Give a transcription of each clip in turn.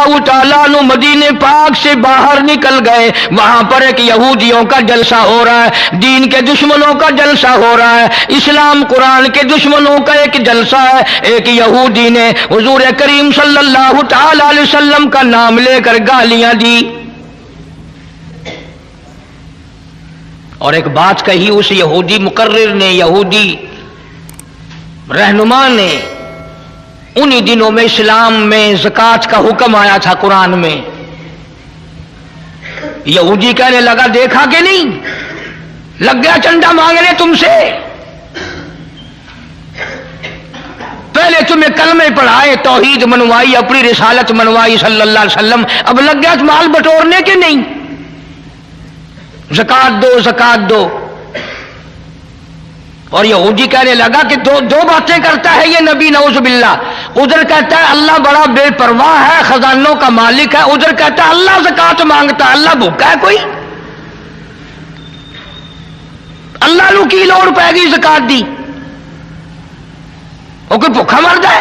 اللہ تعالیٰ عنہ مدینے پاک سے باہر نکل گئے، وہاں پر ایک یہودیوں کا جلسہ ہو رہا ہے، دین کے دشمنوں کا جلسہ ہو رہا ہے، اسلام قرآن کے دشمنوں کا ایک جلسہ ہے۔ ایک یہودی نے حضور کریم صلی اللہ تعالی علیہ وسلم کا نام لے کر گالیاں دی اور ایک بات کہی اس یہودی مقرر نے، یہودی رہنما نے۔ انہی دنوں میں اسلام میں زکوٰۃ کا حکم آیا تھا قرآن میں۔ یہودی کہنے لگا دیکھا کہ نہیں، لگ گیا چندہ مانگنے تم سے، پہلے تمہیں کلمے پڑھائے، توحید منوائی، اپنی رسالت منوائی صلی اللہ علیہ وسلم، اب لگ گیا مال بٹورنے کے نہیں، زکوٰۃ دو زکوٰۃ دو۔ اور یہودی کہنے لگا کہ دو باتیں کرتا ہے یہ نبی نعوذ باللہ، ادھر کہتا ہے اللہ بڑا بے پرواہ ہے، خزانوں کا مالک ہے، ادھر کہتا ہے اللہ زکوٰۃ مانگتا ہے، اللہ بھوکا ہے کوئی؟ اللہ نو کی لوڑ پائے گی زکوٰۃ دی، وہ کوئی بھوکا مرد ہے؟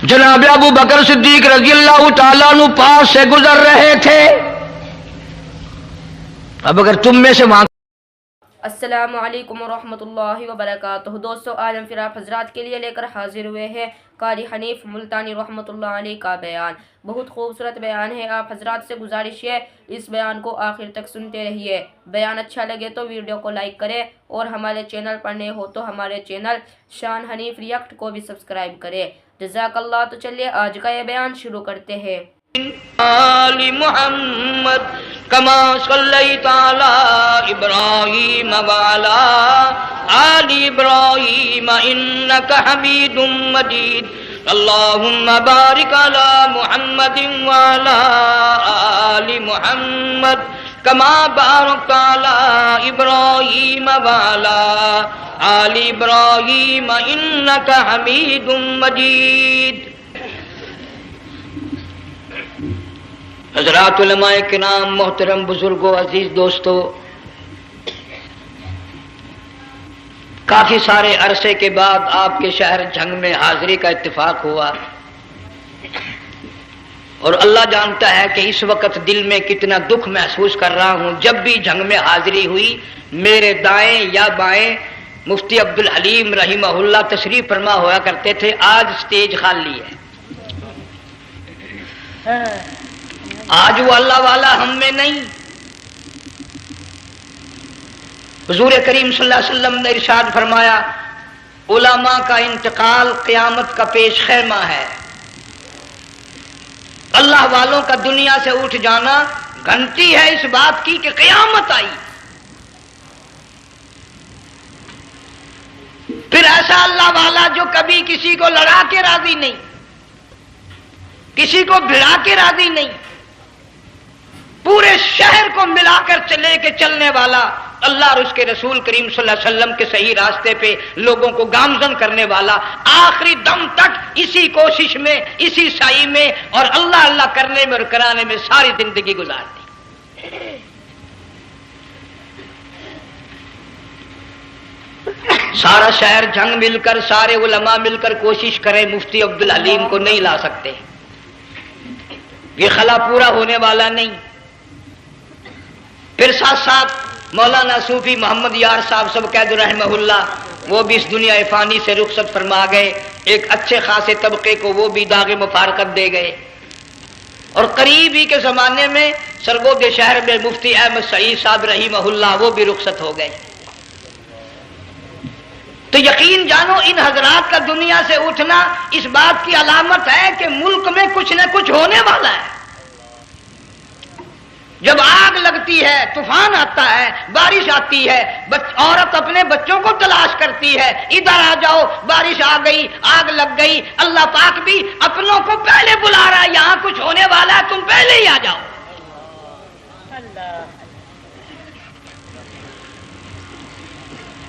جناب ابو بکر صدیق رضی اللہ تعالیٰ عنہ پاس سے گزر رہے تھے۔ اب اگر تم میں سے مانگ السلام علیکم ورحمۃ اللہ وبرکاتہ۔ دوستو آج ہم پھر آپ حضرات کے لیے لے کر حاضر ہوئے ہیں قاری حنیف ملتانی رحمۃ اللہ علیہ کا بیان۔ بہت خوبصورت بیان ہے، آپ حضرات سے گزارش ہے اس بیان کو آخر تک سنتے رہیے۔ بیان اچھا لگے تو ویڈیو کو لائک کریں اور ہمارے چینل پر نئے ہو تو ہمارے چینل شان حنیف ریئیکٹ کو بھی سبسکرائب کریں، جزاک اللہ۔ تو چلیے آج کا یہ بیان شروع کرتے ہیں۔ آل محمد کما صلیت علی ابراہیم وعلی آل ابراہیم انک حمید مجید، اللہم بارک علی محمد وعلی آل محمد کما بارکت علی ابراہیم وعلی آل ابراہیم انک حمید مجید۔ حضرات علماء کرام، محترم بزرگوں، عزیز دوستو، کافی سارے عرصے کے بعد آپ کے شہر جھنگ میں حاضری کا اتفاق ہوا، اور اللہ جانتا ہے کہ اس وقت دل میں کتنا دکھ محسوس کر رہا ہوں۔ جب بھی جھنگ میں حاضری ہوئی میرے دائیں یا بائیں مفتی عبدالحلیم رحمہ اللہ تشریف فرما ہوا کرتے تھے، آج سٹیج خالی ہے۔ آج وہ اللہ والا ہم میں نہیں۔ حضور کریم صلی اللہ علیہ وسلم نے ارشاد فرمایا علماء کا انتقال قیامت کا پیش خیمہ ہے، اللہ والوں کا دنیا سے اٹھ جانا گھنٹی ہے اس بات کی کہ قیامت آئی۔ پھر ایسا اللہ والا جو کبھی کسی کو لڑا کے راضی نہیں، کسی کو بھڑا کے راضی نہیں، پورے شہر کو ملا کر لے کے چلنے والا، اللہ اور اس کے رسول کریم صلی اللہ علیہ وسلم کے صحیح راستے پہ لوگوں کو گامزن کرنے والا، آخری دم تک اسی کوشش میں، اسی سعی میں اور اللہ اللہ کرنے میں اور کرانے میں ساری زندگی گزار دی۔ سارا شہر جنگ مل کر، سارے علماء مل کر کوشش کریں، مفتی عبدالحلیم کو نہیں لا سکتے، یہ خلا پورا ہونے والا نہیں۔ پھر ساتھ ساتھ مولانا صوفی محمد یار صاحب سب قید رحمہ اللہ، وہ بھی اس دنیا فانی سے رخصت فرما گئے، ایک اچھے خاصے طبقے کو وہ بھی داغ مفارقت دے گئے، اور قریب ہی کے زمانے میں سرگود شہر میں مفتی احمد سعید صاحب رحمہ اللہ وہ بھی رخصت ہو گئے۔ تو یقین جانو ان حضرات کا دنیا سے اٹھنا اس بات کی علامت ہے کہ ملک میں کچھ نہ کچھ ہونے والا ہے۔ جب آگ لگتی ہے، طوفان آتا ہے، بارش آتی ہے، عورت اپنے بچوں کو تلاش کرتی ہے، ادھر آ جاؤ، بارش آ گئی، آگ لگ گئی، اللہ پاک بھی اپنوں کو پہلے بلا رہا ہے، یہاں کچھ ہونے والا ہے، تم پہلے ہی آ جاؤ۔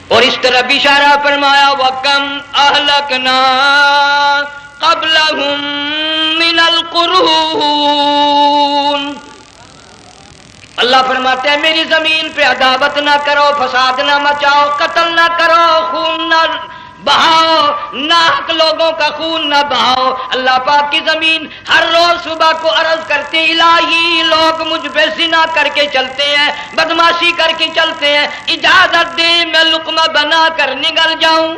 اور اس طرح اشارہ فرمایا وَكَمْ أَهْلَكْنَا قَبْلَهُمْ مِنَ الْقُرُونِ۔ اللہ فرماتے ہیں میری زمین پہ عداوت نہ کرو، فساد نہ مچاؤ، قتل نہ کرو، خون نہ بہاؤ، ناحق لوگوں کا خون نہ بہاؤ۔ اللہ پاک کی زمین ہر روز صبح کو عرض کرتے الہی لوگ مجھ پہ زنا کر کے چلتے ہیں، بدماشی کر کے چلتے ہیں، اجازت دے میں لقمہ بنا کر نگل جاؤں۔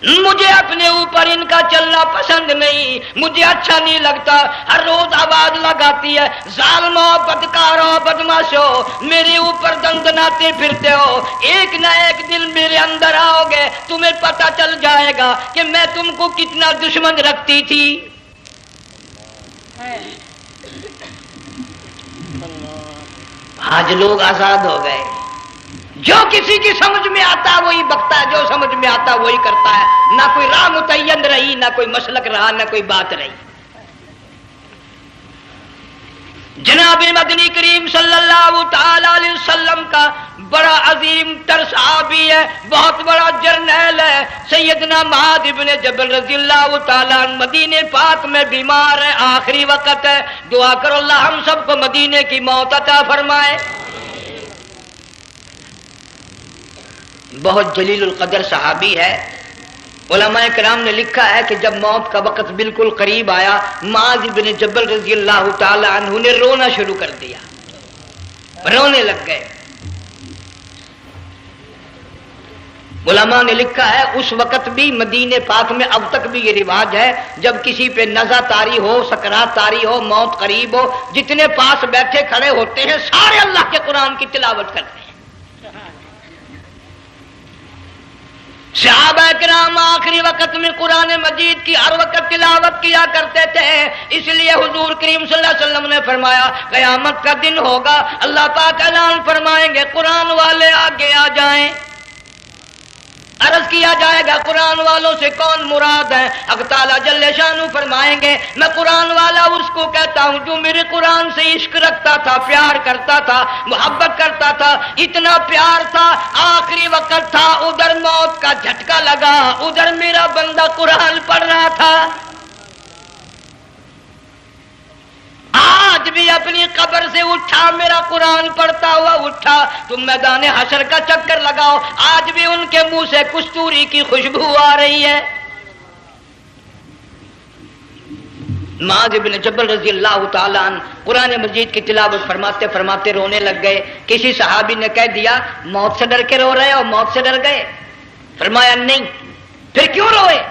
مجھے اپنے اوپر ان کا چلنا پسند نہیں، مجھے اچھا نہیں لگتا۔ ہر روز آواز لگاتی ہے ظالمو، بدکارو، بدماشو، میرے اوپر دندناتے پھرتے ہو، ایک نہ ایک دن میرے اندر آؤ گے، تمہیں پتہ چل جائے گا کہ میں تم کو کتنا دشمن رکھتی تھی۔ آج لوگ آزاد ہو گئے، جو کسی کی سمجھ میں آتا وہی بکتا ہے، جو سمجھ میں آتا وہی کرتا ہے، نہ کوئی راہ متعین رہی، نہ کوئی مسلک رہا، نہ کوئی بات رہی۔ جناب مدنی کریم صلی اللہ تعالی علیہ وسلم کا بڑا عظیم تر صحابی ہے، بہت بڑا جرنیل ہے، سیدنا معاذ ابن جبل رضی اللہ تعالی عنہ مدینے پاک میں بیمار ہے، آخری وقت ہے، دعا کرو اللہ ہم سب کو مدینے کی موت عطا فرمائے۔ بہت جلیل القدر صحابی ہے۔ علماء کرام نے لکھا ہے کہ جب موت کا وقت بالکل قریب آیا، معاذ بن جبل رضی اللہ تعالی عنہ نے رونا شروع کر دیا، رونے لگ گئے۔ علماء نے لکھا ہے اس وقت بھی مدینے پاک میں اب تک بھی یہ رواج ہے، جب کسی پہ نزع طاری ہو، سکرات طاری ہو، موت قریب ہو، جتنے پاس بیٹھے کھڑے ہوتے ہیں سارے اللہ کے قرآن کی تلاوت کرتے ہیں۔ صحابہ کرام آخری وقت میں قرآن مجید کی ہر وقت تلاوت کیا کرتے تھے، اس لیے حضور کریم صلی اللہ علیہ وسلم نے فرمایا قیامت کا دن ہوگا، اللہ پاک اعلان فرمائیں گے قرآن والے آگے آ جائیں۔ عرض کیا جائے گا قرآن والوں سے کون مراد ہے؟ حق تعالیٰ جل شانہ فرمائیں گے میں قرآن والا اس کو کہتا ہوں جو میرے قرآن سے عشق رکھتا تھا، پیار کرتا تھا، محبت کرتا تھا، اتنا پیار تھا آخری وقت تھا، ادھر موت کا جھٹکا لگا، ادھر میرا بندہ قرآن پڑھ رہا تھا، آج بھی اپنی قبر سے اٹھا، میرا قرآن پڑھتا ہوا اٹھا، تم میدان حشر کا چکر لگاؤ، آج بھی ان کے منہ سے کستوری کی خوشبو آ رہی ہے۔ معاذ بن جبل رضی اللہ تعالی عنہ قرآن مجید کی تلاوت فرماتے فرماتے رونے لگ گئے۔ کسی صحابی نے کہہ دیا موت سے ڈر کے رو رہے ہو، موت سے ڈر گئے؟ فرمایا نہیں۔ پھر کیوں روئے؟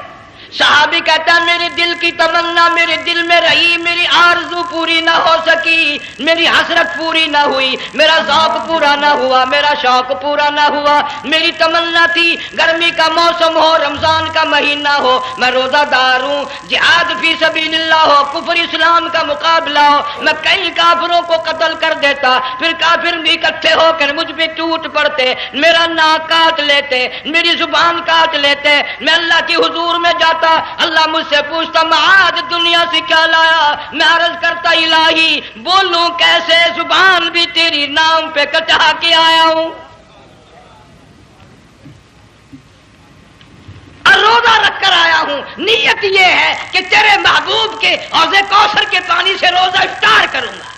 صحابی کہتا ہے میرے دل کی تمنا میرے دل میں رہی، میری آرزو پوری نہ ہو سکی، میری حسرت پوری نہ ہوئی، میرا ذوق پورا نہ ہوا، میرا شوق پورا نہ ہوا، میری تمنا تھی گرمی کا موسم ہو، رمضان کا مہینہ ہو، میں روزہ دار ہوں، جہاد فی سبیل اللہ ہو، کفر اسلام کا مقابلہ ہو، میں کئی کافروں کو قتل کر دیتا، پھر کافر بھی اکٹھے ہو کر مجھ پہ ٹوٹ پڑتے، میرا ناک کاٹ لیتے، میری زبان کاٹ لیتے، میں اللہ کی حضور میں جاتا، اللہ مجھ سے پوچھتا معاذ دنیا سے کیا لایا؟ میں عرض کرتا الہی بولوں کیسے، زبان بھی تیری نام پہ کٹا کے آیا ہوں، اور روزہ رکھ کر آیا ہوں، نیت یہ ہے کہ تیرے محبوب کے حوض کوثر کے پانی سے روزہ افطار کروں گا۔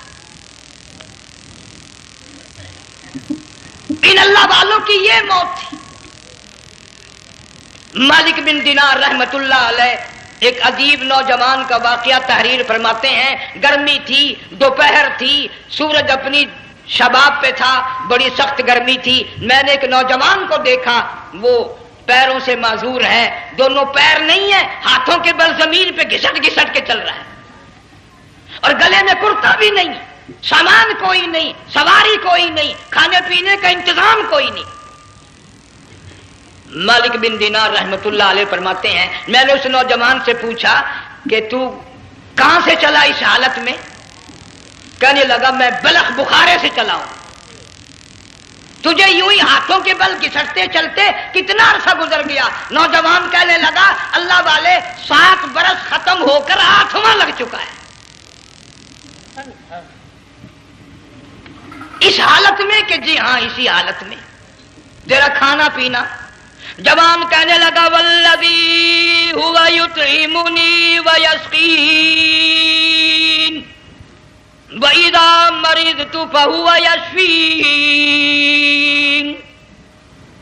ان اللہ والوں کی یہ موت تھی۔ مالک بن دینار رحمت اللہ علیہ ایک عجیب نوجوان کا واقعہ تحریر فرماتے ہیں، گرمی تھی، دوپہر تھی، سورج اپنی شباب پہ تھا، بڑی سخت گرمی تھی، میں نے ایک نوجوان کو دیکھا، وہ پیروں سے معذور ہے، دونوں پیر نہیں ہیں، ہاتھوں کے بل زمین پہ گھسٹ گھسٹ کے چل رہا ہے، اور گلے میں کرتا بھی نہیں، سامان کوئی نہیں، سواری کوئی نہیں، کھانے پینے کا انتظام کوئی نہیں۔ مالک بن دینار رحمت اللہ علیہ فرماتے ہیں میں نے اس نوجوان سے پوچھا کہ تو کہاں سے چلا اس حالت میں؟ کہنے لگا میں بلخ بخارے سے چلا ہوں۔ تجھے یوں ہی ہاتھوں کے بل گھسٹتے چلتے کتنا عرصہ گزر گیا؟ نوجوان کہنے لگا اللہ والے 7 برس ختم ہو کر 8واں لگ چکا ہے، اس حالت میں کہ جی ہاں اسی حالت میں، تیرا کھانا پینا۔ جوان کہنے لگا والذی ہوا یطعمنی ویسقین وَإِذَا مَرِضْتُ فَهُوَ يَشْفِينِ،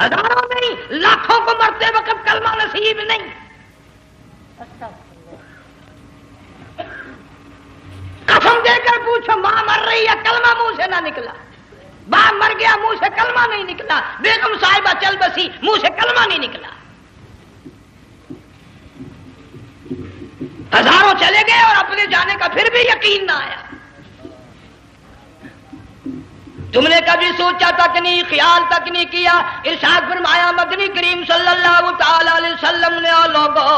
ہزاروں نہیں لاکھوں کو مرتے وقت کلمہ نصیب نہیں. قسم دے کر پوچھو ماں مر رہی ہے کلمہ منہ سے نہ نکلا، باپ مر گیا منہ سے کلمہ نہیں نکلا، بیگم صاحبہ چل بسی منہ سے کلمہ نہیں نکلا. ہزاروں چلے گئے اور اپنے جانے کا پھر بھی یقین نہ آیا. تم نے کبھی سوچا تک نہیں، خیال تک نہیں کیا. ارشاد فرمایا مدنی کریم صلی اللہ تعالی علیہ وسلم نے اور لوگوں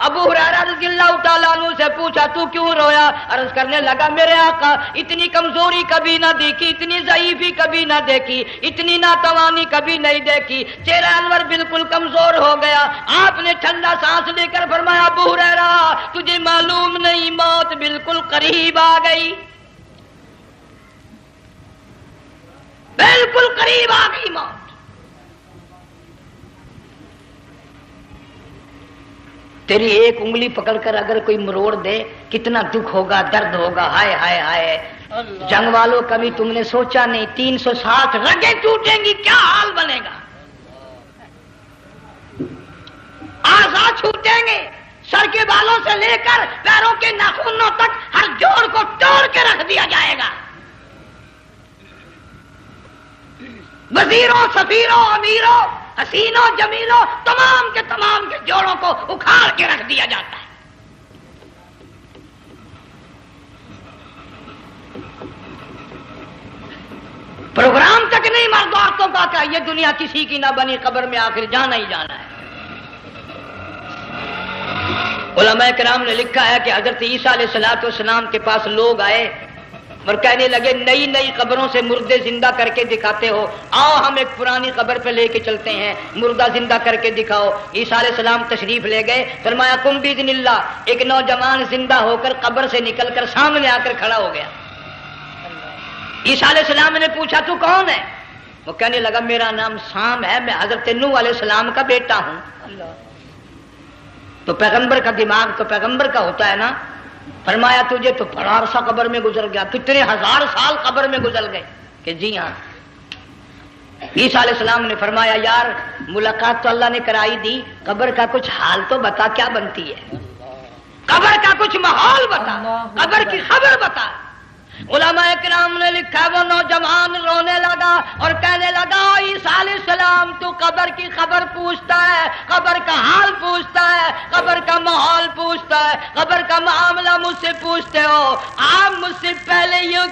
ابو ہریرہ رضی اللہ تعالیٰ عنہ سے پوچھا تو کیوں رویا؟ عرض کرنے لگا میرے آقا اتنی کمزوری کبھی نہ دیکھی، اتنی ضعیفی کبھی نہ دیکھی، اتنی ناتوانی کبھی نہیں دیکھی. چہرہ انور بالکل کمزور ہو گیا. آپ نے ٹھنڈا سانس لے کر فرمایا ابو ہریرہ تجھے معلوم نہیں موت بالکل قریب آ گئی، بالکل قریب آ گئی موت. تیری ایک انگلی پکڑ کر اگر کوئی مروڑ دے کتنا دکھ ہوگا، درد ہوگا. ہائے ہائے ہائے. جنگ والوں کبھی تم نے سوچا نہیں 360 رگیں ٹوٹیں گی کیا حال بنے گا، اعضاء چھوٹیں گے، سر کے بالوں سے لے کر پیروں کے ناخنوں تک ہر جوڑ کو توڑ کے رکھ دیا جائے گا. وزیروں سفیروں امیروں حسینوں جمیلوں تمام کے جوڑوں کو اکھاڑ کے رکھ دیا جاتا ہے. پروگرام تک نہیں مرد عورتوں کا کہ یہ دنیا کسی کی نہ بنی، قبر میں آخر جانا ہی جانا ہے. علماء کرام نے لکھا ہے کہ حضرت عیسیٰ علیہ السلام کے پاس لوگ آئے اور کہنے لگے نئی نئی قبروں سے مردے زندہ کر کے دکھاتے ہو، آؤ ہم ایک پرانی قبر پہ لے کے چلتے ہیں، مردہ زندہ کر کے دکھاؤ. عیسیٰ علیہ السلام تشریف لے گئے. فرمایا کم باذن اللہ. ایک نوجوان زندہ ہو کر قبر سے نکل کر سامنے آ کر کھڑا ہو گیا. عیسیٰ علیہ السلام نے پوچھا تو کون ہے؟ وہ کہنے لگا میرا نام سام ہے، میں حضرت نوح علیہ السلام کا بیٹا ہوں. تو پیغمبر کا دماغ تو پیغمبر کا ہوتا ہے نا. فرمایا تجھے تو بڑا عرصہ قبر میں گزر گیا، کتنے ہزار سال قبر میں گزر گئے؟ کہ جی ہاں. عیسیٰ علیہ السلام نے فرمایا یار ملاقات تو اللہ نے کرائی دی، قبر کا کچھ حال تو بتا کیا بنتی ہے، قبر کا کچھ ماحول بتا، قبر کی خبر بتا. علماء کرام نے لکھا وہ نوجوان رونے لگا اور کہنے لگا عیسیٰ علیہ السلام تو قبر کی خبر پوچھتا ہے، قبر کا حال پوچھتا ہے، قبر کا ماحول پوچھتا ہے، قبر کا معاملہ مجھ سے پوچھتے ہو، آپ مجھ سے پہلے یہ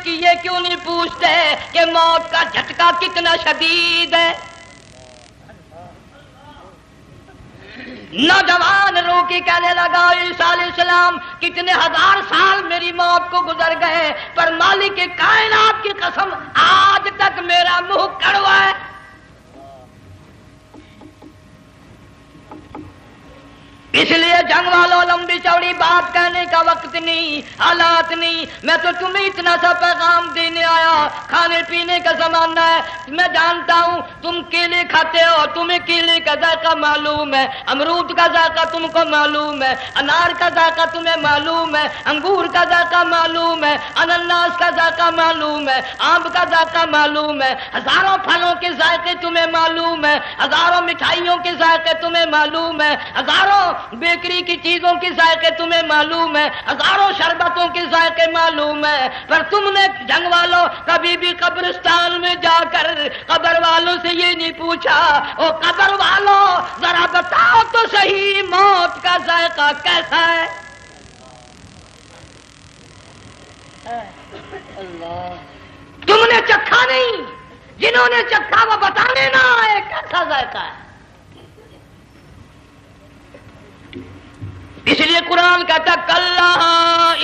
کیوں نہیں پوچھتے کہ موت کا جھٹکا کتنا شدید ہے؟ نوجوان رو کے کہنے لگا عیسیٰ علیہ السلام کتنے ہزار سال میری موت کو گزر گئے پر مالک کائنات کی قسم آج تک میرا منہ کڑوا ہے. اس لیے جنگ والوں لمبی چوڑی بات کہنے کا وقت نہیں، حالات نہیں. میں تو تمہیں اتنا سا پیغام دینے آیا. کھانے پینے کا زمانہ ہے، میں جانتا ہوں تم کیلے کھاتے ہو، تمہیں کیلے کا ذائقہ معلوم ہے، امرود کا ذائقہ تم کو معلوم ہے، انار کا ذائقہ تمہیں معلوم ہے، انگور کا ذائقہ معلوم ہے، انناس کا ذائقہ معلوم ہے، آم کا ذائقہ معلوم ہے، ہزاروں پھلوں کے ذائقے تمہیں معلوم ہے، ہزاروں مٹھائیوں کے ذائقے تمہیں معلوم ہے، ہزاروں بیکری کی چیزوں کے ذائقے تمہیں معلوم ہے، ہزاروں شربتوں کے ذائقے معلوم ہے. پر تم نے جنگ والوں کبھی بھی قبرستان میں جا کر قبر والوں سے یہ نہیں پوچھا او قبر والوں ذرا بتاؤ تو صحیح موت کا ذائقہ کیسا ہے؟ تم نے چکھا نہیں، جنہوں نے چکھا وہ بتانے نہ آئے کیسا ذائقہ ہے. اس لیے قرآن کہتا کلا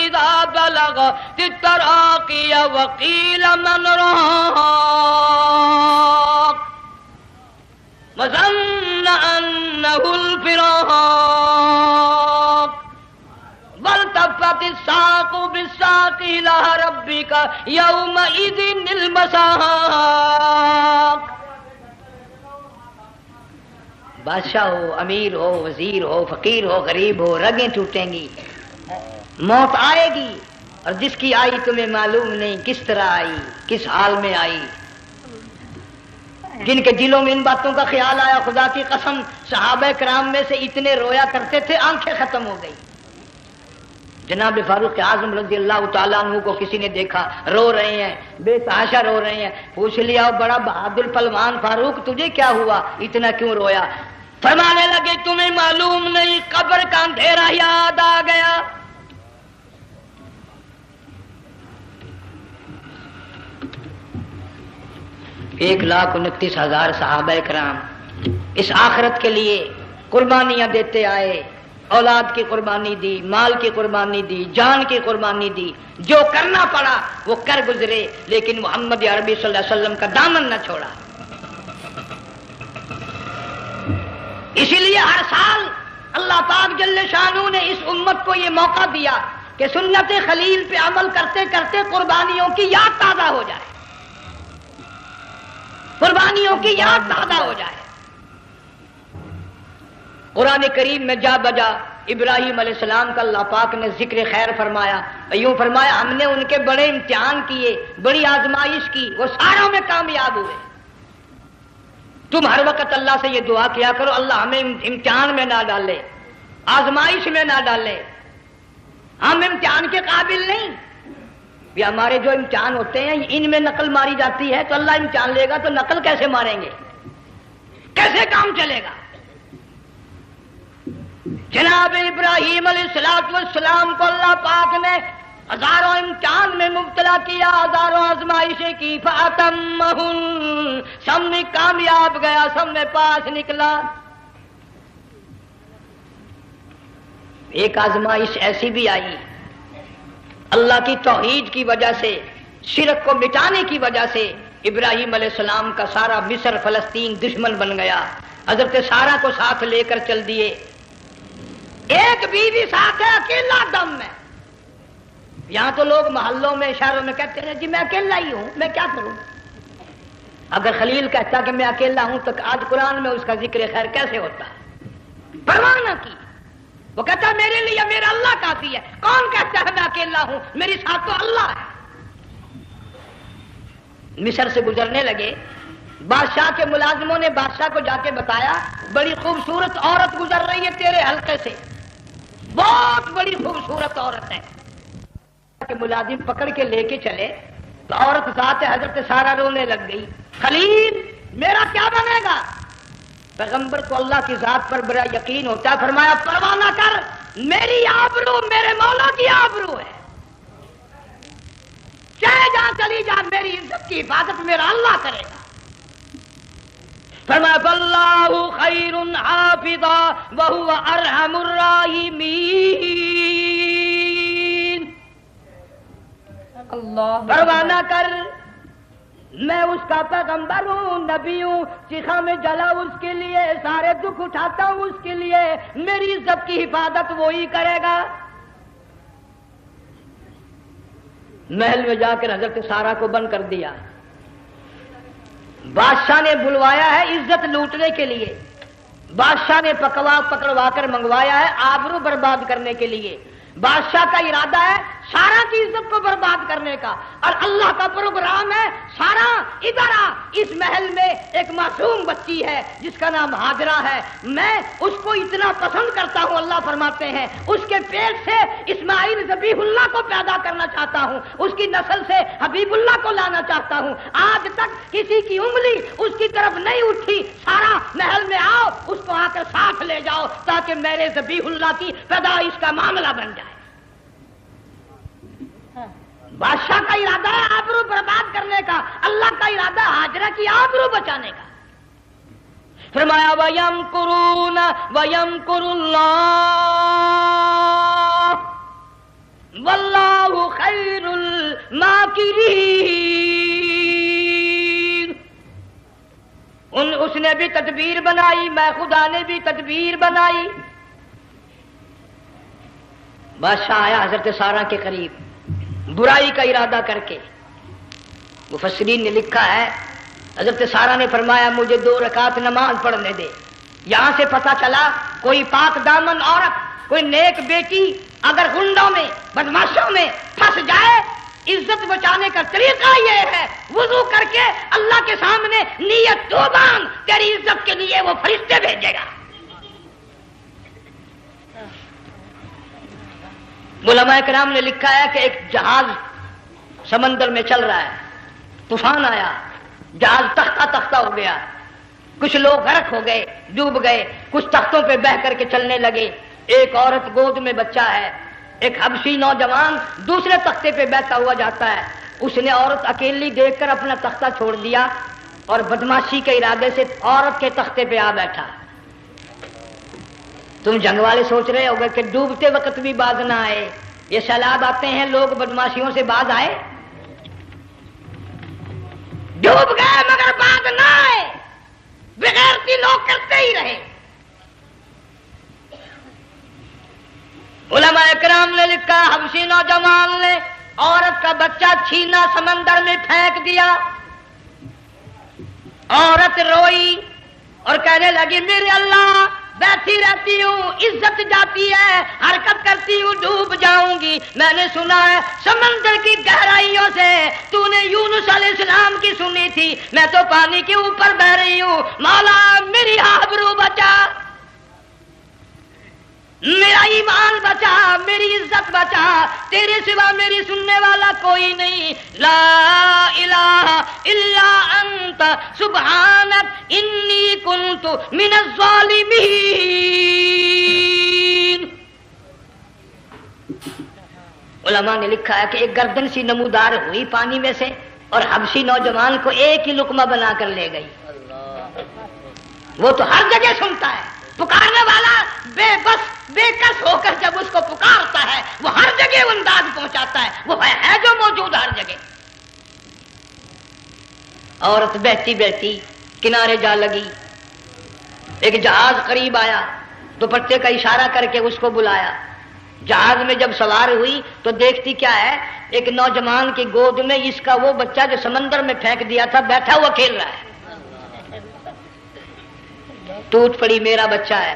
اذا بلغت التراقی وقیل من راق وظن انه الفراق والتفت الساق بالساق الى ربك يومئذ المساق. بادشاہ ہو، امیر ہو، وزیر ہو، فقیر ہو، غریب ہو، رگیں ٹوٹیں گی، موت آئے گی. اور جس کی آئی تمہیں معلوم نہیں کس طرح آئی، کس حال میں آئی. جن کے دلوں میں ان باتوں کا خیال آیا، خدا کی قسم صحابہ کرام میں سے اتنے رویا کرتے تھے آنکھیں ختم ہو گئی۔ جناب فاروق اعظم رضی اللہ تعالیٰ عنہ کو کسی نے دیکھا رو رہے ہیں، بے تحاشا رو رہے ہیں، پوچھ لیا بڑا بہادر پہلوان فاروق تجھے کیا ہوا، اتنا کیوں رویا؟ فرمانے لگے تمہیں معلوم نہیں قبر کا اندھیرا یاد آ گیا۔ 1,29,000 صحابہ کرام اس آخرت کے لیے قربانیاں دیتے آئے، اولاد کی قربانی دی، مال کی قربانی دی، جان کی قربانی دی، جو کرنا پڑا وہ کر گزرے، لیکن محمد عربی صلی اللہ علیہ وسلم کا دامن نہ چھوڑا۔ اسی لیے ہر سال اللہ پاک جل شانہ نے اس امت کو یہ موقع دیا کہ سنت خلیل پہ عمل کرتے کرتے قربانیوں کی یاد تازہ ہو جائے، قربانیوں کی یاد تازہ ہو جائے۔ قرآن کریم میں جا بجا ابراہیم علیہ السلام کا اللہ پاک نے ذکر خیر فرمایا، یوں فرمایا ہم نے ان کے بڑے امتحان کیے، بڑی آزمائش کی، وہ ساروں میں کامیاب ہوئے۔ تم ہر وقت اللہ سے یہ دعا کیا کرو اللہ ہمیں امتحان میں نہ ڈالے، آزمائش میں نہ ڈالے، ہم امتحان کے قابل نہیں۔ یہ ہمارے جو امتحان ہوتے ہیں ان میں نقل ماری جاتی ہے، تو اللہ امتحان لے گا تو نقل کیسے ماریں گے، کیسے کام چلے گا؟ جناب ابراہیم علیہ السلام کو اللہ پاک نے ہزاروں امتحان میں مبتلا کیا، ہزاروں آزمائشیں کی، فَأَتَمَّهُنَّ سب میں کامیاب گیا، سب میں پاس نکلا۔ ایک آزمائش ایسی بھی آئی اللہ کی توحید کی وجہ سے، شرک کو مٹانے کی وجہ سے ابراہیم علیہ السلام کا سارا مصر فلسطین دشمن بن گیا، حضرت سارہ کو ساتھ لے کر چل دیے، ایک بیوی ساتھ ہے اکیلا دم میں۔ یہاں تو لوگ محلوں میں شہروں میں کہتے ہیں جی میں اکیلا ہی ہوں، میں کیا کروں؟ اگر خلیل کہتا کہ میں اکیلا ہوں تو آج قرآن میں اس کا ذکر خیر کیسے ہوتا؟ پرواہ نہ کی، وہ کہتا میرے لیے میرا اللہ کافی ہے۔ کون کہتا ہے میں اکیلا ہوں، میری ساتھ تو اللہ ہے۔ مصر سے گزرنے لگے، بادشاہ کے ملازموں نے بادشاہ کو جا کے بتایا بڑی خوبصورت عورت گزر رہی ہے تیرے حلقے سے، بہت بڑی خوبصورت عورت ہے۔ کہ ملازم پکڑ کے لے کے چلے تو عورت ذات حضرت سارہ رونے لگ گئی، خلیل میرا کیا بنے گا؟ پیغمبر کو اللہ کی ذات پر بڑا یقین ہوتا ہے، فرمایا پرواہ نہ کر، میری آبرو میرے مولا کی آبرو ہے، چاہے جہاں چلی جا میری عزت کی حفاظت میرا اللہ کرے گا۔ فرمایا فاللہ خیر حافظا وہو ارحم الراحمین، اللہ پرواہ نہ کر، میں اس کا پیغمبر ہوں، نبی ہوں، چیخا میں جلا اس کے لیے، سارے دکھ اٹھاتا ہوں اس کے لیے، میری عزت کی حفاظت وہی کرے گا۔ محل میں جا کر حضرت سارہ کو بند کر دیا، بادشاہ نے بلوایا ہے عزت لوٹنے کے لیے، بادشاہ نے پکڑوا کر منگوایا ہے آبرو برباد کرنے کے لیے۔ بادشاہ کا ارادہ ہے سارا کی عزت کو برباد کرنے کا، اور اللہ کا پروگرام ہے سارا ادھر آ، اس محل میں ایک معصوم بچی ہے جس کا نام ہاجرہ ہے، میں اس کو اتنا پسند کرتا ہوں، اللہ فرماتے ہیں اس کے پیٹ سے اسماعیل ذبیح اللہ کو پیدا کرنا چاہتا ہوں، اس کی نسل سے حبیب اللہ کو لانا چاہتا ہوں۔ آج تک کسی کی انگلی اس کی طرف نہیں اٹھی، سارا محل میں آؤ، اس کو آ کر ساتھ لے جاؤ تاکہ میرے ذبیح اللہ کی پیدائش کا معاملہ بن جائے۔ بادشاہ کا ارادہ ہے آبرو برباد کرنے کا، اللہ کا ارادہ ہاجرہ کی آبرو بچانے کا۔ فرمایا وَيَمْكُرُونَ وَيَمْكُرُ اللَّهُ وَاللَّهُ خَيْرُ الْمَاكِرِينَ۔ اس نے بھی تدبیر بنائی، میں خدا نے بھی تدبیر بنائی۔ بادشاہ آیا حضرت سارہ کے قریب برائی کا ارادہ کر کے، مفسرین نے لکھا ہے حضرت سارہ نے فرمایا مجھے 2 رکعت نماز پڑھنے دے۔ یہاں سے پتہ چلا کوئی پاک دامن عورت، کوئی نیک بیٹی اگر غنڈوں میں بدماشوں میں پھنس جائے، عزت بچانے کا طریقہ یہ ہے، وضو کر کے اللہ کے سامنے نیت تو باندھ، تیری عزت کے لیے وہ فرشتے بھیجے گا۔ علماء کرام نے لکھا ہے کہ ایک جہاز سمندر میں چل رہا ہے، طوفان آیا، جہاز تختہ تختہ ہو گیا، کچھ لوگ غرق ہو گئے، ڈوب گئے، کچھ تختوں پہ بہ کر کے چلنے لگے۔ ایک عورت گود میں بچہ ہے، ایک حبشی نوجوان دوسرے تختے پہ بیٹھا ہوا جاتا ہے۔ اس نے عورت اکیلی دیکھ کر اپنا تختہ چھوڑ دیا اور بدماشی کے ارادے سے عورت کے تختے پہ آ بیٹھا۔ تم جنگ والے سوچ رہے ہوگے کہ ڈوبتے وقت بھی باز نہ آئے، یہ سیلاب آتے ہیں لوگ بدماشیوں سے باز آئے؟ ڈوب گئے مگر باز نہ آئے، بغیرتی لوگ کرتے ہی رہے۔ علماء کرام نے لکھا حبشی نوجوان نے عورت کا بچہ چھینا سمندر میں پھینک دیا۔ عورت روئی اور کہنے لگی میرے اللہ، بیٹھی رہتی ہوں، عزت جاتی ہے، حرکت کرتی ہوں، ڈوب جاؤں گی۔ میں نے سنا ہے سمندر کی گہرائیوں سے تو نے یونس علیہ السلام کی سنی تھی، میں تو پانی کے اوپر بہ رہی ہوں، مولا میری آبرو بچا، میرا ایمان بچا، میری عزت بچا، تیرے سوا میری سننے والا کوئی نہیں، لا الہ الا انت سبحانک انی کنت من الظالمین۔ علماء نے لکھا ہے کہ ایک گردن سی نمودار ہوئی پانی میں سے اور حبشی نوجوان کو ایک ہی لقمہ بنا کر لے گئی۔ وہ تو ہر جگہ سنتا ہے، پکارنے والا بے بس بے کس ہو کر جب اس کو پکارتا ہے وہ ہر جگہ انداز پہنچاتا ہے، وہ ہے جو موجود ہر جگہ۔ عورت بہتی بہتی کنارے جا لگی، ایک جہاز قریب آیا، دوپٹے کا اشارہ کر کے اس کو بلایا۔ جہاز میں جب سوار ہوئی تو دیکھتی کیا ہے، ایک نوجوان کی گود میں اس کا وہ بچہ جو سمندر میں پھینک دیا تھا بیٹھا ہوا کھیل رہا ہے۔ ٹوٹ پڑی میرا بچہ ہے۔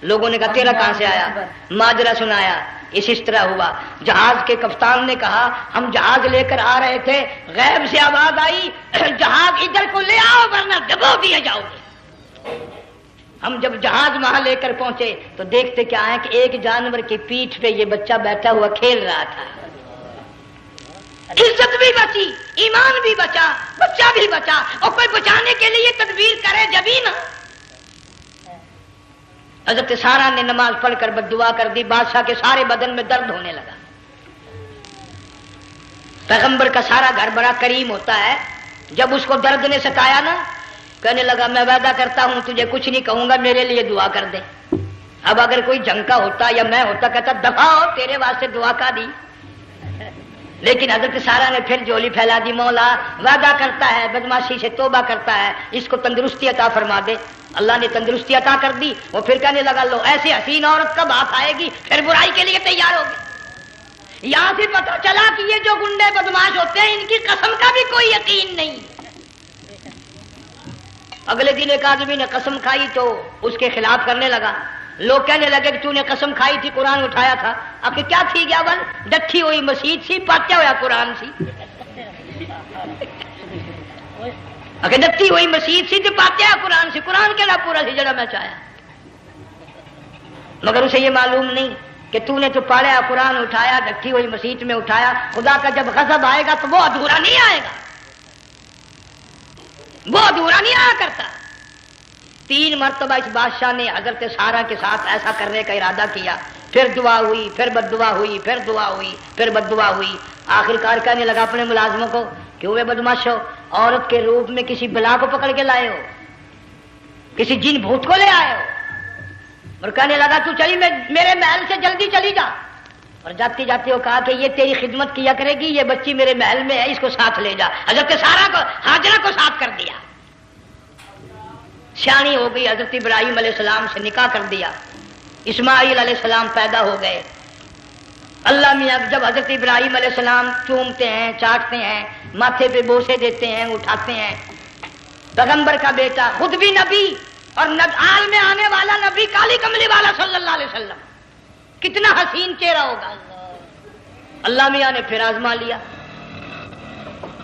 لوگوں نے کہا تیرا کہاں سے آیا؟ ماجرا سنایا، اس طرح ہوا۔ جہاز کے کپتان نے کہا ہم جہاز لے کر آ رہے تھے، غیب سے آواز آئی جہاز ادھر کو لے آؤ ورنہ ڈبو دیے جاؤ گے۔ ہم جب جہاز وہاں لے کر پہنچے تو دیکھتے کیا ہے کہ ایک جانور کی پیٹھ پہ یہ بچہ بیٹھا ہوا کھیل رہا تھا۔ عزت بھی بچی، ایمان بھی بچا، بچہ بھی بچا، اور کوئی بچانے کے لیے تدبیر کرے جبھی نا۔ حضرت سارہ نے نماز پڑھ کر بد دعا کر دی، بادشاہ کے سارے بدن میں درد ہونے لگا۔ پیغمبر کا سارا گھر بڑا کریم ہوتا ہے، جب اس کو درد نے ستایا نا کہنے لگا میں وعدہ کرتا ہوں تجھے کچھ نہیں کہوں گا، میرے لیے دعا کر دے۔ اب اگر کوئی جنگ کا ہوتا یا میں ہوتا کہتا دفع ہو تیرے واسطے دعا کا دی، لیکن حضرت سارہ نے پھر جولی پھیلا دی، مولا وعدہ کرتا ہے، بدماشی سے توبہ کرتا ہے، اس کو تندرستی عطا فرما دے۔ اللہ نے تندرستی عطا کر دی۔ وہ پھر کہنے لگا لو ایسی حسین عورت کب ہاتھ آئے گی، پھر برائی کے لیے تیار ہوگی۔ یہاں سے پتہ چلا کہ یہ جو گنڈے بدماش ہوتے ہیں ان کی قسم کا بھی کوئی یقین نہیں۔ اگلے دن ایک آدمی نے قسم کھائی تو اس کے خلاف کرنے لگا۔ لوگ کہنے لگے کہ تو نے قسم کھائی تھی، قرآن اٹھایا تھا، آخر کیا تھی گیا بل ڈٹھی ہوئی مسجد سی، پاٹیا ہوا قرآن سی، اگر ڈٹھی ہوئی مسجد سی تو پاٹیا قرآن سی، قرآن کے لا پورا سی جڑا میں چاہیا۔ مگر اسے یہ معلوم نہیں کہ تو نے تو پاڑیا قرآن اٹھایا، ڈٹھی ہوئی مسجد میں اٹھایا، خدا کا جب غضب آئے گا تو وہ ادھورا نہیں آئے گا، وہ ادھورا نہیں آیا کرتا۔ 3 مرتبہ اس بادشاہ نے حضرت سارہ کے ساتھ ایسا کرنے کا ارادہ کیا، پھر دعا ہوئی، پھر بد دعا ہوئی، پھر دعا ہوئی، پھر بد دعا ہوئی۔ آخرکار کہنے لگا اپنے ملازموں کو کہ ہوئے بدماشو، عورت کے روپ میں کسی بلا کو پکڑ کے لائے ہو، کسی جن بھوت کو لے آئے ہو، اور کہنے لگا تو چلی میرے محل سے جلدی چلی جا۔ اور جاتی جاتی وہ کہا کہ یہ تیری خدمت کیا کرے گی، یہ بچی میرے محل میں ہے، اس کو ساتھ لے جا۔ حضرت سارہ کو ہاجرہ کو ساتھ کر دیا، سیانی ہو گئی، حضرت ابراہیم علیہ السلام سے نکاح کر دیا، اسماعیل علیہ السلام پیدا ہو گئے۔ اللہ میاں جب حضرت ابراہیم علیہ السلام چومتے ہیں، چاٹتے ہیں، ماتھے پہ بوسے دیتے ہیں، اٹھاتے ہیں، پیغمبر کا بیٹا خود بھی نبی اور آل میں آنے والا نبی، کالی کملی والا صلی اللہ علیہ وسلم، کتنا حسین چہرہ ہوگا۔ اللہ میاں نے پھر آزما لیا،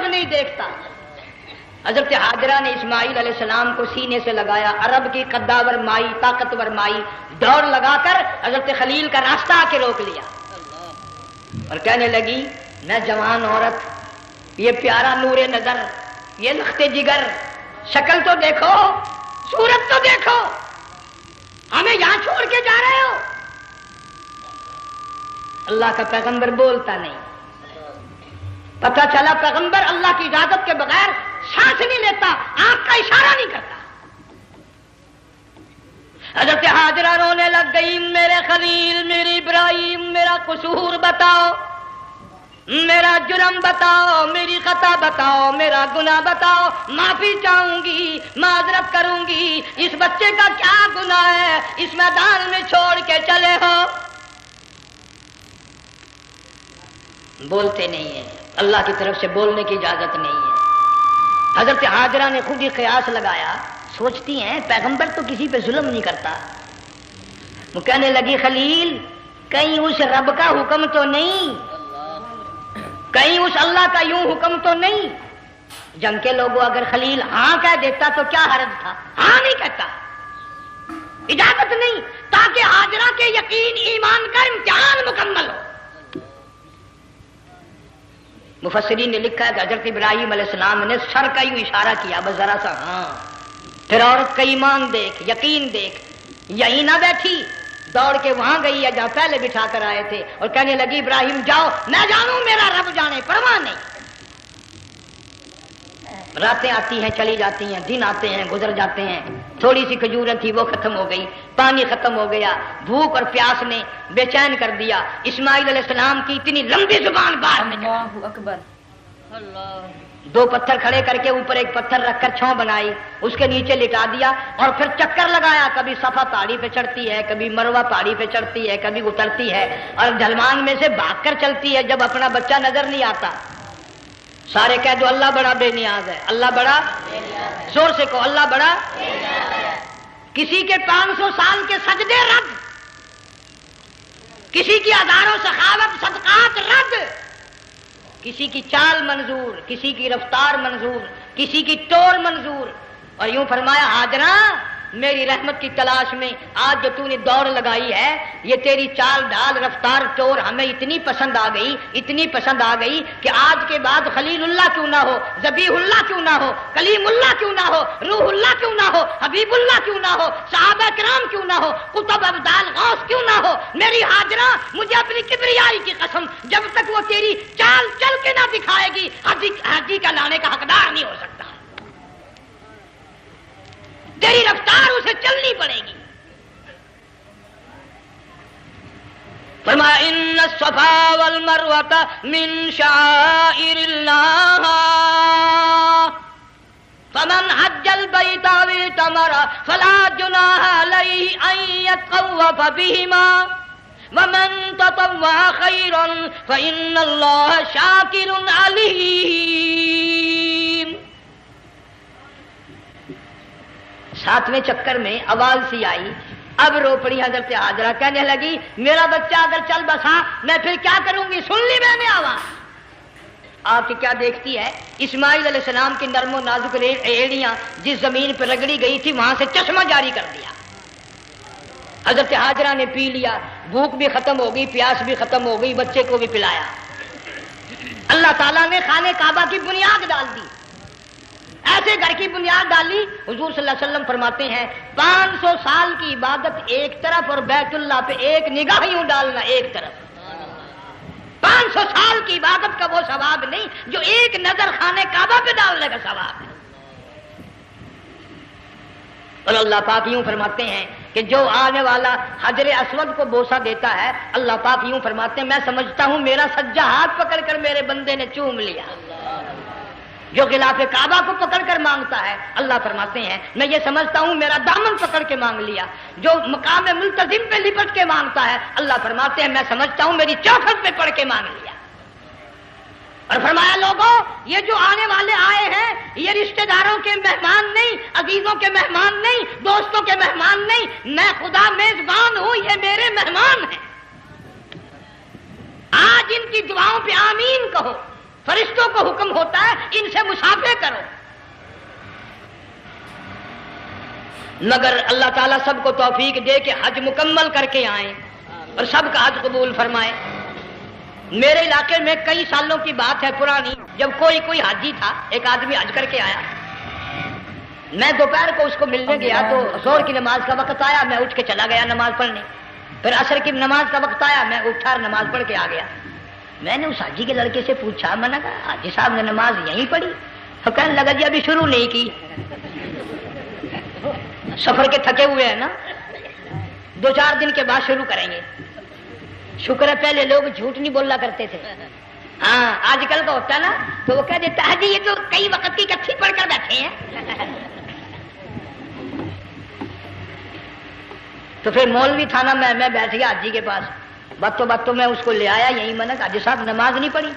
جب نہیں دیکھتا۔ حضرت ہاجرہ نے اسماعیل علیہ السلام کو سینے سے لگایا، عرب کی قداور مائی، طاقتور مائی، دوڑ لگا کر حضرت خلیل کا راستہ آ کے روک لیا اور کہنے لگی میں جوان عورت، یہ پیارا نور نظر، یہ لخت جگر، شکل تو دیکھو، صورت تو دیکھو، ہمیں یہاں چھوڑ کے جا رہے ہو؟ اللہ کا پیغمبر بولتا نہیں۔ پتہ چلا پیغمبر اللہ کی اجازت کے بغیر سانس نہیں لیتا، آنکھ کا اشارہ نہیں کرتا۔ حضرت ہاجرہ رونے لگ گئی، میرے خلیل، میری ابراہیم، میرا قصور بتاؤ، میرا جرم بتاؤ، میری خطا بتاؤ، میرا گناہ بتاؤ، معافی چاہوں گی، معذرت کروں گی، اس بچے کا کیا گناہ ہے اس میدان میں چھوڑ کے چلے ہو؟ بولتے نہیں ہیں، اللہ کی طرف سے بولنے کی اجازت نہیں ہے۔ حضرت ہاجرہ نے خود ہی قیاس لگایا، سوچتی ہیں پیغمبر تو کسی پہ ظلم نہیں کرتا۔ وہ کہنے لگی خلیل، کہیں اس رب کا حکم تو نہیں، کہیں اس اللہ کا یوں حکم تو نہیں؟ جنگ کے لوگوں اگر خلیل ہاں کہہ دیتا تو کیا حرج تھا؟ ہاں نہیں کہتا، اجازت نہیں، تاکہ ہاجرہ کے یقین ایمان کا امتحان مکمل ہو۔ مفسرین نے لکھا ہے کہ حضرت ابراہیم علیہ السلام نے سر کا یوں اشارہ کیا، بس ذرا سا ہاں، پھر عورت کا ایمان دیکھ، یقین دیکھ، یہی نہ بیٹھی، دوڑ کے وہاں گئی ہے جہاں پہلے بٹھا کر آئے تھے اور کہنے لگی ابراہیم جاؤ، میں جانوں میرا رب جانے، پرواہ نہیں۔ راتیں آتی ہیں چلی جاتی ہیں، دن آتے ہیں گزر جاتے ہیں، تھوڑی سی کھجوریں تھی وہ ختم ہو گئی، پانی ختم ہو گیا، بھوک اور پیاس نے بے چین کر دیا۔ اسماعیل علیہ السلام کی اتنی لمبی زبان باہر نکلی، اللہ اکبر، دو پتھر کھڑے کر کے اوپر ایک پتھر رکھ کر چھاؤں بنائی، اس کے نیچے لٹا دیا اور پھر چکر لگایا، کبھی صفا پہاڑی پہ چڑھتی ہے، کبھی مروہ پہاڑی پہ چڑھتی ہے، کبھی اترتی ہے اور ڈھلوان میں سے بھاگ کر چلتی ہے جب اپنا بچہ نظر نہیں آتا۔ سارے کہہ دو اللہ بڑا بے نیاز ہے، اللہ بڑا، زور سے کہو اللہ بڑا۔ کسی کے 500 سال کے سجدے رد، کسی کی ہزاروں سخاوت صدقات رد، کسی کی چال منظور، کسی کی رفتار منظور، کسی کی ٹور منظور، اور یوں فرمایا ہاجرہ میری رحمت کی تلاش میں آج جو تو نے دوڑ لگائی ہے، یہ تیری چال ڈال رفتار ٹور ہمیں اتنی پسند آ گئی، اتنی پسند آ گئی کہ آج کے بعد خلیل اللہ کیوں نہ ہو، ذبیح اللہ کیوں نہ ہو، کلیم اللہ کیوں نہ ہو، روح اللہ کیوں نہ ہو، حبیب اللہ کیوں نہ ہو، صحابہ کرام کیوں نہ ہو، قطب ابدال غوث کیوں نہ ہو، میری ہاجرہ مجھے اپنی کبریائی کی قسم جب تک وہ تیری چال چل کے نہ دکھائے گی حاجی کا لانے کا حقدار نہیں ہو سکتا، تیری رفتار اسے چلنی پڑے گی۔ فرمایا ان الصفا والمروۃ من شعائر اللہ فمن حج البیت او اعتمر فلا جناح علیہ ان یطوف بہما ومن تطوع خیرا فإن اللہ شاکر علیم۔ 7ویں چکر میں آواز سی آئی، اب رو پڑی حضرت ہاجرہ، کہنے لگی میرا بچہ اگر چل بسا میں پھر کیا کروں گی؟ سن لی میں نے آواز۔ آپ کی کیا دیکھتی ہے؟ اسماعیل علیہ السلام کی نرم و نازک ایڑیاں جس زمین پہ رگڑی گئی تھی وہاں سے چشمہ جاری کر دیا۔ حضرت ہاجرہ نے پی لیا، بھوک بھی ختم ہو گئی، پیاس بھی ختم ہو گئی، بچے کو بھی پلایا۔ اللہ تعالیٰ نے خانہ کعبہ کی بنیاد ڈال دی، ایسے گھر کی بنیاد ڈالی، حضور صلی اللہ علیہ وسلم فرماتے ہیں 500 سال کی عبادت ایک طرف اور بیت اللہ پہ ایک نگاہ یوں ڈالنا ایک طرف۔ 500 سال کی عبادت کا وہ ثواب نہیں جو ایک نظر خانہ کعبہ پہ ڈالنے کا ثواب ہے۔ اور اللہ پاک یوں فرماتے ہیں کہ جو آنے والا حجر اسود کو بوسہ دیتا ہے، اللہ پاک یوں فرماتے ہیں میں سمجھتا ہوں میرا سجا ہاتھ پکڑ کر میرے بندے نے چوم لیا۔ جو غلاف کعبہ کو پکڑ کر مانگتا ہے، اللہ فرماتے ہیں میں یہ سمجھتا ہوں میرا دامن پکڑ کے مانگ لیا۔ جو مقام ملتزم پہ لپٹ کے مانگتا ہے، اللہ فرماتے ہیں میں سمجھتا ہوں میری چوکھٹ پہ پڑھ کے مانگ لیا۔ اور فرمایا لوگوں یہ جو آنے والے آئے ہیں یہ رشتہ داروں کے مہمان نہیں، عزیزوں کے مہمان نہیں، دوستوں کے مہمان نہیں، میں خدا میزبان ہوں، یہ میرے مہمان ہیں۔ آج ان کی دعاؤں پہ آمین کہو، فرشتوں کو حکم ہوتا ہے ان سے مسافے کرو، مگر اللہ تعالیٰ سب کو توفیق دے کہ حج مکمل کر کے آئیں اور سب کا حج قبول فرمائے۔ میرے علاقے میں کئی سالوں کی بات ہے پرانی، جب کوئی حاجی تھا، ایک آدمی حج کر کے آیا، میں دوپہر کو اس کو ملنے گیا تو ظہر کی نماز کا وقت آیا، میں اٹھ کے چلا گیا نماز پڑھنے، پھر عصر کی نماز کا وقت آیا، میں اٹھا اور نماز پڑھ کے آ گیا۔ میں نے اس حاجی کے لڑکے سے پوچھا، میں نے کہا حاجی صاحب نے نماز یہیں پڑھی؟ تو کہنے لگا جی ابھی شروع نہیں کی، سفر کے تھکے ہوئے ہیں نا، 2-4 دن کے بعد شروع کریں گے۔ شکر ہے پہلے لوگ جھوٹ نہیں بولا کرتے تھے، ہاں آج کل کا ہوتا ہے نا تو وہ کہہ دیتا ہے جی یہ تو کئی وقت کی کچھی پڑھ کر بیٹھے ہیں۔ تو پھر مولوی تھا نا، میں بیٹھ گیا حاجی کے پاس، باتوں میں اس کو لے آیا، یہی میں نے کہا حاجی صاحب نماز نہیں پڑھی؟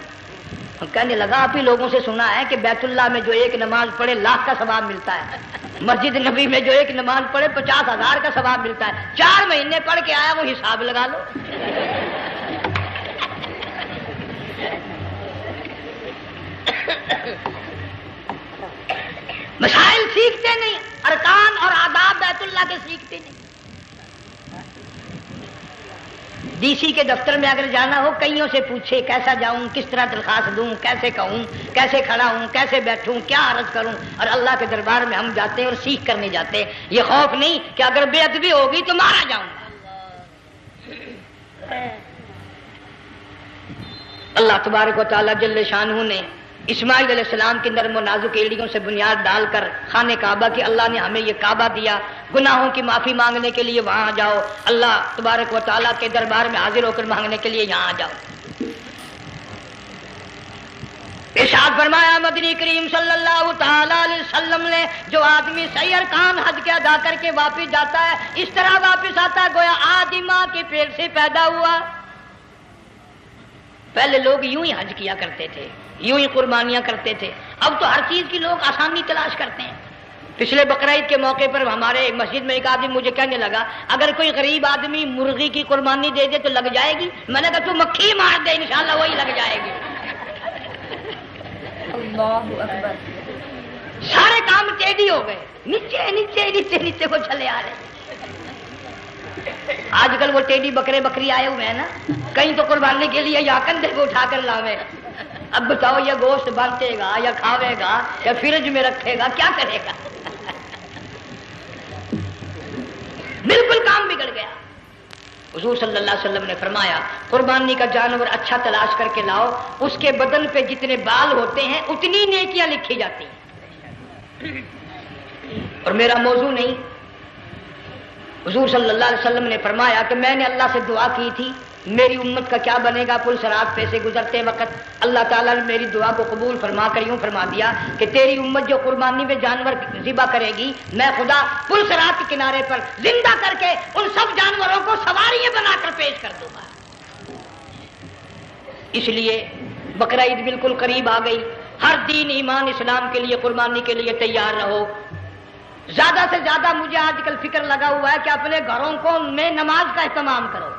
کہنے لگا آپ ہی لوگوں سے سنا ہے کہ بیت اللہ میں جو ایک نماز پڑھے 1,00,000 کا ثواب ملتا ہے، مسجد نبی میں جو ایک نماز پڑھے 50,000 کا ثواب ملتا ہے، 4 مہینے پڑھ کے آیا، وہ حساب لگا لو۔ مسائل سیکھتے نہیں، ارکان اور آداب بیت اللہ کے سیکھتے نہیں۔ ڈی سی کے دفتر میں اگر جانا ہو کئیوں سے پوچھے کیسا جاؤں، کس طرح درخواست دوں، کیسے کہوں، کیسے کھڑا ہوں، کیسے بیٹھوں، کیا عرض کروں، اور اللہ کے دربار میں ہم جاتے ہیں اور سیکھ کرنے جاتے ہیں، یہ خوف نہیں کہ اگر بے ادبی ہوگی تو مارا جاؤں گا۔ اللہ تبارک و تعالیٰ جل شانہ نے اسماعیل علیہ السلام کی نرم و نازک ایڑیوں سے بنیاد ڈال کر خانہ کعبہ کی، اللہ نے ہمیں یہ کعبہ دیا، گناہوں کی معافی مانگنے کے لیے وہاں جاؤ، اللہ تبارک و تعالیٰ کے دربار میں حاضر ہو کر مانگنے کے لیے یہاں جاؤ۔ ارشاد فرمایا مدنی کریم صلی اللہ تعالی علیہ وسلم نے، جو آدمی صحیح ارکان حج کے ادا کر کے واپس جاتا ہے اس طرح واپس آتا ہے گویا آدھی ماں کے پیٹ سے پیدا ہوا۔ پہلے لوگ یوں ہی حج کیا کرتے تھے، یوں ہی قربانیاں کرتے تھے، اب تو ہر چیز کی لوگ آسانی تلاش کرتے ہیں۔ پچھلے بقرعید کے موقع پر ہمارے مسجد میں ایک آدمی مجھے کہنے لگا اگر کوئی غریب آدمی مرغی کی قربانی دے دے تو لگ جائے گی؟ میں نے کہا تو مکھی مار دے انشاءاللہ وہی لگ جائے گی۔ اللہ اکبر۔ سارے کام ٹیڑھی ہو گئے، نیچے نیچے نیچے نیچے کو چلے آ رہے۔ آج کل وہ ٹیڑھی بکرے بکری آئے ہوئے ہیں نا، کہیں تو قربانی کے لیے یا کندھے کو اٹھا کر لاوے۔ اب بتاؤ یہ گوشت بانٹے گا یا کھاوے گا یا فریج میں رکھے گا، کیا کرے گا؟ بالکل کام بگڑ گیا۔ حضور صلی اللہ علیہ وسلم نے فرمایا قربانی کا جانور اچھا تلاش کر کے لاؤ، اس کے بدن پہ جتنے بال ہوتے ہیں اتنی نیکیاں لکھی جاتی ہیں۔ اور میرا موضوع نہیں، حضور صلی اللہ علیہ وسلم نے فرمایا کہ میں نے اللہ سے دعا کی تھی میری امت کا کیا بنے گا، پل صراط پہ سے گزرتے وقت اللہ تعالیٰ نے میری دعا کو قبول فرما کر یوں فرما دیا کہ تیری امت جو قربانی میں جانور ذبح کرے گی میں خدا پل صراط کے کنارے پر زندہ کر کے ان سب جانوروں کو سواریاں بنا کر پیش کر دوں گا۔ اس لیے بقرعید بالکل قریب آ گئی، ہر دین ایمان اسلام کے لیے قربانی کے لیے تیار رہو۔ زیادہ سے زیادہ مجھے آج کل فکر لگا ہوا ہے کہ اپنے گھروں کو میں نماز کا اہتمام کرو۔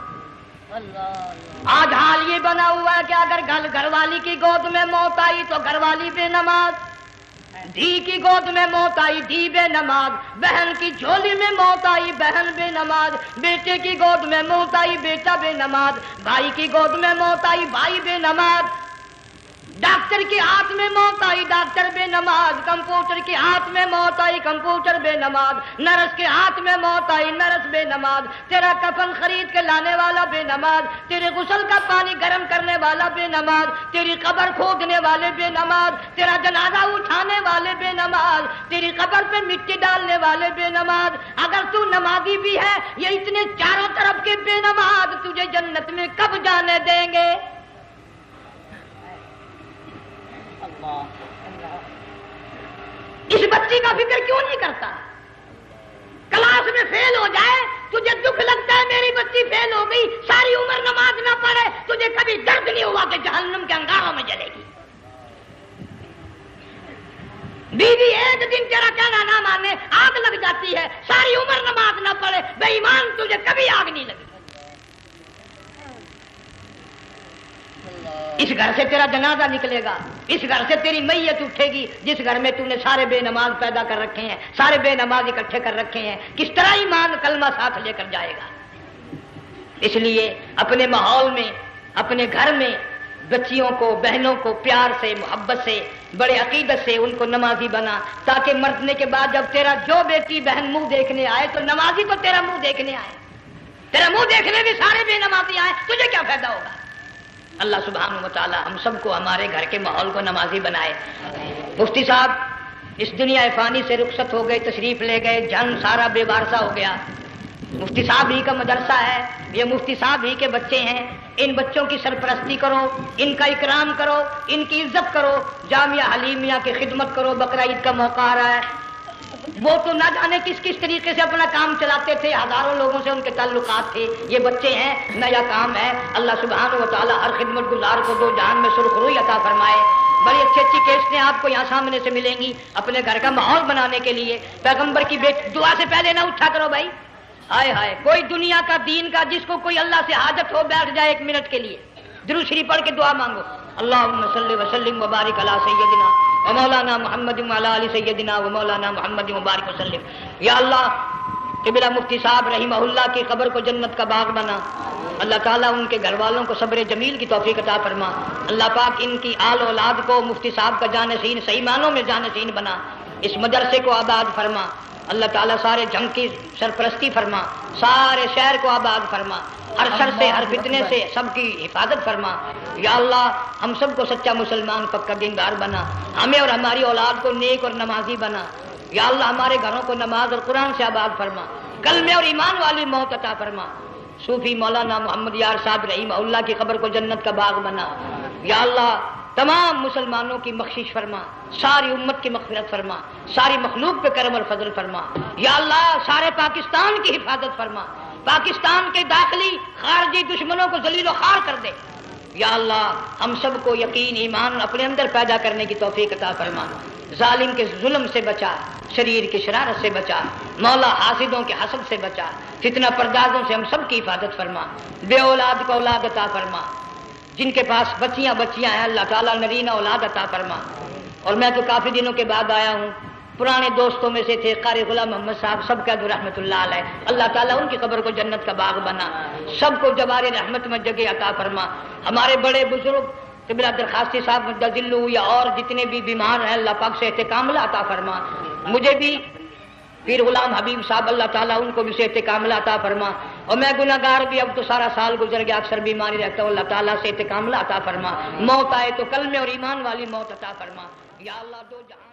آج حال یہ بنا ہوا ہے کہ اگر گھر والی کی گود میں موت آئی تو گھر والی بے نماز، دھی کی گود میں موت آئی دھی بے نماز، بہن کی جھولی میں موت آئی بہن بے نماز، بیٹے کی گود میں موت آئی بیٹا بے نماز، بھائی کی گود میں موت آئی بھائی بے نماز، ڈاکٹر کے ہاتھ میں موت آئی ڈاکٹر بے نماز، کمپیوٹر کے ہاتھ میں موت آئی کمپیوٹر بے نماز، نرس کے ہاتھ میں موت آئی نرس بے نماز، تیرا کفن خرید کے لانے والا بے نماز، تیرے غسل کا پانی گرم کرنے والا بے نماز، تیری قبر کھودنے والے بے نماز، تیرا جنازہ اٹھانے والے بے نماز، تیری قبر پہ مٹی ڈالنے والے بے نماز۔ اگر تو نمازی بھی ہے یہ اتنے چاروں طرف کے بے نماز تجھے جنت میں کب جانے دیں گے؟ اس بچی کا فکر کیوں نہیں کرتا؟ کلاس میں فیل ہو جائے تجھے دکھ لگتا ہے میری بچی فیل ہو گئی، ساری عمر نماز نہ پڑھے تجھے کبھی درد نہیں ہوا کہ جہنم کے انگاروں میں جلے گی؟ بیوی ایک دن تیرا کہنا نہ مانے آگ لگ جاتی ہے، ساری عمر نماز نہ پڑھے بے ایمان تجھے کبھی آگ نہیں لگی۔ اس گھر سے تیرا جنازہ نکلے گا، اس گھر سے تیری میت اٹھے گی جس گھر میں تو نے سارے بے نماز پیدا کر رکھے ہیں، سارے بے نماز اکٹھے کر رکھے ہیں، کس طرح ایمان کلمہ ساتھ لے کر جائے گا؟ اس لیے اپنے ماحول میں، اپنے گھر میں بچیوں کو، بہنوں کو پیار سے، محبت سے، بڑے عقیدت سے ان کو نمازی بنا، تاکہ مرنے کے بعد جب تیرا جو بیٹی بہن منہ دیکھنے آئے تو نمازی تو تیرا منہ دیکھنے آئے، تیرا منہ دیکھنے بھی سارے بے نمازی آئے، تجھے کیا فائدہ ہوگا؟ اللہ سبحانہ و تعالی ہم سب کو ہمارے گھر کے ماحول کو نمازی بنائے۔ مفتی صاحب اس دنیا فانی سے رخصت ہو گئے، تشریف لے گئے، جان سارا بے وارثہ ہو گیا۔ مفتی صاحب ہی کا مدرسہ ہے، یہ مفتی صاحب ہی کے بچے ہیں، ان بچوں کی سرپرستی کرو، ان کا اکرام کرو، ان کی عزت کرو، جامعہ حلیمیہ کی خدمت کرو۔ بقرہ عید کا موقع آ رہا ہے، وہ تو نہ جانے کس کس طریقے سے اپنا کام چلاتے تھے، ہزاروں لوگوں سے ان کے تعلقات تھے، یہ بچے ہیں، نیا کام ہے۔ اللہ سبحانہ و تعالی ہر خدمت گزار کو دو جہان میں سرخ روئی عطا فرمائے۔ بڑی اچھی اچھی کیسٹیں آپ کو یہاں سامنے سے ملیں گی اپنے گھر کا ماحول بنانے کے لیے۔ پیغمبر کی دعا سے پہلے نہ اٹھا کرو بھائی، ہائے ہائے، کوئی دنیا کا دین کا جس کو کوئی اللہ سے حاجت ہو بیٹھ جائے ایک منٹ کے لیے، درود شریف پڑھ کے دعا مانگو، اللہم صلی وسلم وبارک علی سیدنا و مولانا محمد وعلی آل سیدنا و مولانا محمد وبارک وسلم۔ یا اللہ قبلہ مفتی صاحب رحمہ اللہ کی قبر کو جنت کا باغ بنا، اللہ تعالیٰ ان کے گھر والوں کو صبر جمیل کی توفیق عطا فرما، اللہ پاک ان کی آل اولاد کو مفتی صاحب کا جانشین صحیح معنوں میں جانشین بنا، اس مدرسے کو آباد فرما، اللہ تعالیٰ سارے جنگ کی سرپرستی فرما، سارے شہر کو آباد فرما، ہر شر سے ہر فتنے سے سب کی حفاظت فرما۔ یا اللہ ہم سب کو سچا مسلمان پکا دیندار بنا، ہمیں اور ہماری اولاد کو نیک اور نمازی بنا۔ یا اللہ ہمارے گھروں کو نماز اور قرآن سے آباد فرما، کلمے اور ایمان والی موت عطا فرما۔ صوفی مولانا محمد یار صاحب رحمہ اللہ کی قبر کو جنت کا باغ بنا۔ یا اللہ تمام مسلمانوں کی بخشش فرما، ساری امت کی مغفرت فرما، ساری مخلوق پہ کرم اور فضل فرما۔ یا اللہ سارے پاکستان کی حفاظت فرما، پاکستان کے داخلی خارجی دشمنوں کو ذلیل و خوار کر دے۔ یا اللہ ہم سب کو یقین ایمان اپنے اندر پیدا کرنے کی توفیق عطا فرما، ظالم کے ظلم سے بچا، شریر کی شرارت سے بچا، مولا حاسدوں کے حسد سے بچا، فتنہ پردازوں سے ہم سب کی حفاظت فرما، بے اولاد کو اولاد عطا فرما، جن کے پاس بچیاں ہیں اللہ تعالیٰ نرینہ اولاد عطا فرما۔ اور میں تو کافی دنوں کے بعد آیا ہوں، پرانے دوستوں میں سے تھے قاری غلام محمد صاحب، سب کا رحمت اللہ علیہ، اللہ تعالیٰ ان کی قبر کو جنت کا باغ بنا، سب کو جوار رحمت میں جگہ عطا فرما۔ ہمارے بڑے بزرگ قبلہ درخواستی صاحب مدذلو یا اور جتنے بھی بیمار ہیں اللہ پاک سے صحت کاملہ عطا فرما، مجھے بھی پیر غلام حبیب صاحب اللہ تعالیٰ ان کو بھی صحت کاملہ عطا فرما، اور میں گناہ گار بھی اب تو سارا سال گزر گیا، اکثر بیماری رہتا ہوں، اللہ تعالیٰ صحت کاملہ عطا فرما، موت آئے تو کلمے اور ایمان والی موت عطا فرما۔ یا اللہ دو جہاں